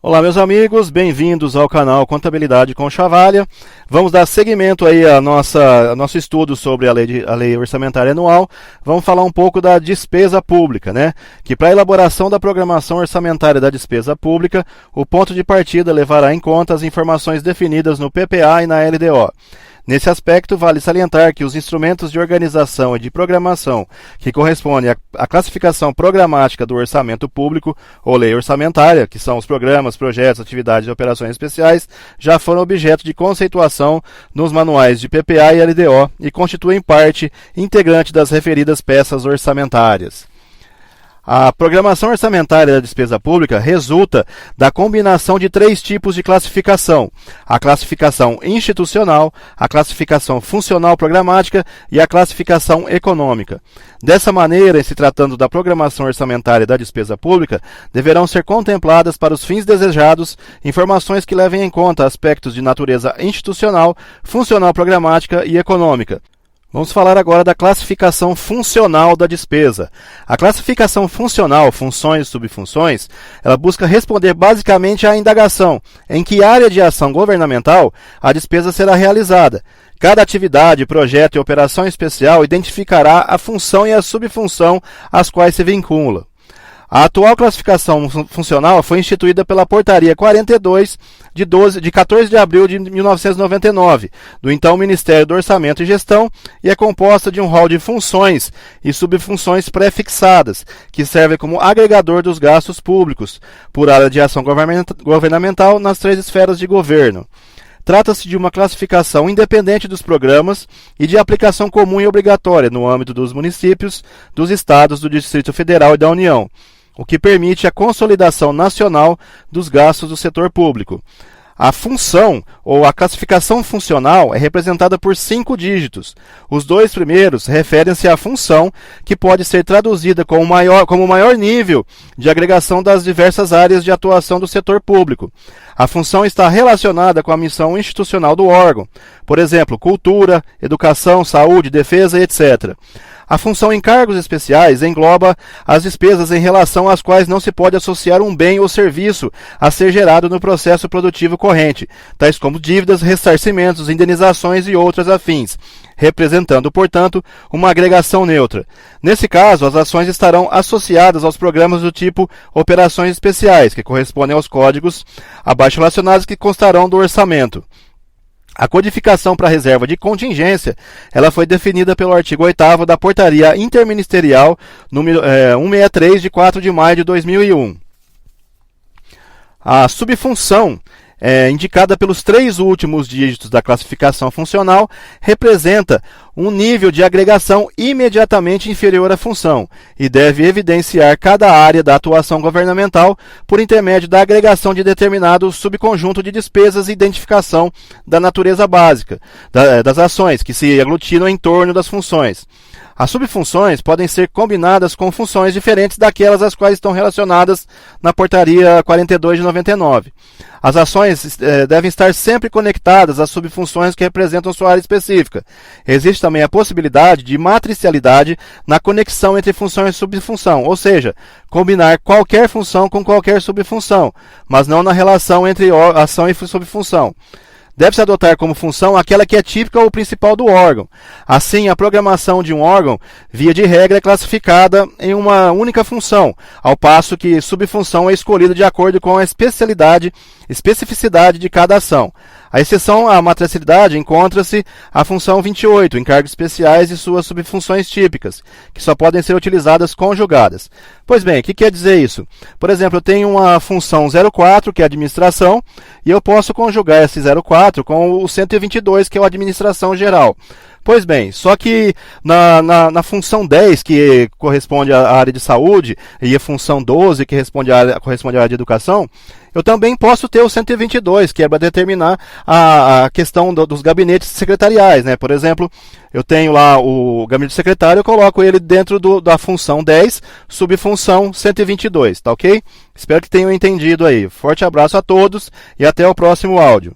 Olá meus amigos, bem-vindos ao canal Contabilidade com Chavalha. Vamos dar seguimento aí ao nosso estudo sobre a lei orçamentária anual. Vamos falar um pouco da despesa pública, né? Que para a elaboração da programação orçamentária da despesa pública, o ponto de partida levará em conta as informações definidas no PPA e na LDO. Nesse aspecto, vale salientar que os instrumentos de organização e de programação que correspondem à classificação programática do orçamento público ou lei orçamentária, que são os programas, projetos, atividades e operações especiais, já foram objeto de conceituação nos manuais de PPA e LDO e constituem parte integrante das referidas peças orçamentárias. A programação orçamentária da despesa pública resulta da combinação de três tipos de classificação: a classificação institucional, a classificação funcional programática e a classificação econômica. Dessa maneira, em se tratando da programação orçamentária da despesa pública, deverão ser contempladas para os fins desejados informações que levem em conta aspectos de natureza institucional, funcional programática e econômica. Vamos falar agora da classificação funcional da despesa. A classificação funcional, funções e subfunções, ela busca responder basicamente à indagação: em que área de ação governamental a despesa será realizada. Cada atividade, projeto e operação especial identificará a função e a subfunção às quais se vincula. A atual classificação funcional foi instituída pela Portaria 42, de 14 de abril de 1999, do então Ministério do Orçamento e Gestão, e é composta de um rol de funções e subfunções pré-fixadas, que servem como agregador dos gastos públicos, por área de ação governamental nas três esferas de governo. Trata-se de uma classificação independente dos programas e de aplicação comum e obrigatória no âmbito dos municípios, dos estados, do Distrito Federal e da União, o que permite a consolidação nacional dos gastos do setor público. A função, ou a classificação funcional, é representada por 5 dígitos. Os dois primeiros referem-se à função, que pode ser traduzida como o maior nível de agregação das diversas áreas de atuação do setor público. A função está relacionada com a missão institucional do órgão, por exemplo, cultura, educação, saúde, defesa, etc. A função encargos especiais engloba as despesas em relação às quais não se pode associar um bem ou serviço a ser gerado no processo produtivo corrente, tais como dívidas, ressarcimentos, indenizações e outras afins, representando, portanto, uma agregação neutra. Nesse caso, as ações estarão associadas aos programas do tipo operações especiais, que correspondem aos códigos abaixo relacionados que constarão do orçamento. A codificação para a reserva de contingência, ela foi definida pelo artigo 8º da Portaria Interministerial número 163, de 4 de maio de 2001. A subfunção, indicada pelos 3 últimos dígitos da classificação funcional, representa um nível de agregação imediatamente inferior à função e deve evidenciar cada área da atuação governamental por intermédio da agregação de determinado subconjunto de despesas e identificação da natureza básica das ações que se aglutinam em torno das funções. As subfunções podem ser combinadas com funções diferentes daquelas às quais estão relacionadas na Portaria 42 de 99. As ações devem estar sempre conectadas às subfunções que representam sua área específica. Existe também a possibilidade de matricialidade na conexão entre função e subfunção, ou seja, combinar qualquer função com qualquer subfunção, mas não na relação entre ação e subfunção. Deve-se adotar como função aquela que é típica ou principal do órgão. Assim, a programação de um órgão, via de regra, é classificada em uma única função, ao passo que subfunção é escolhida de acordo com a especificidade de cada ação. A exceção à matricialidade encontra-se a função 28, encargos especiais e suas subfunções típicas, que só podem ser utilizadas conjugadas. Pois bem, o que quer dizer isso? Por exemplo, eu tenho uma função 04, que é a administração, e eu posso conjugar esse 04 com o 122, que é a administração geral. Pois bem, só que na função 10, que corresponde à área de saúde, e a função 12, que corresponde à área de educação, eu também posso ter o 122, que é para determinar a questão dos gabinetes secretariais, né? Por exemplo, eu tenho lá o gabinete secretário, eu coloco ele dentro da função 10, subfunção 122, tá ok? Espero que tenham entendido aí. Forte abraço a todos e até o próximo áudio.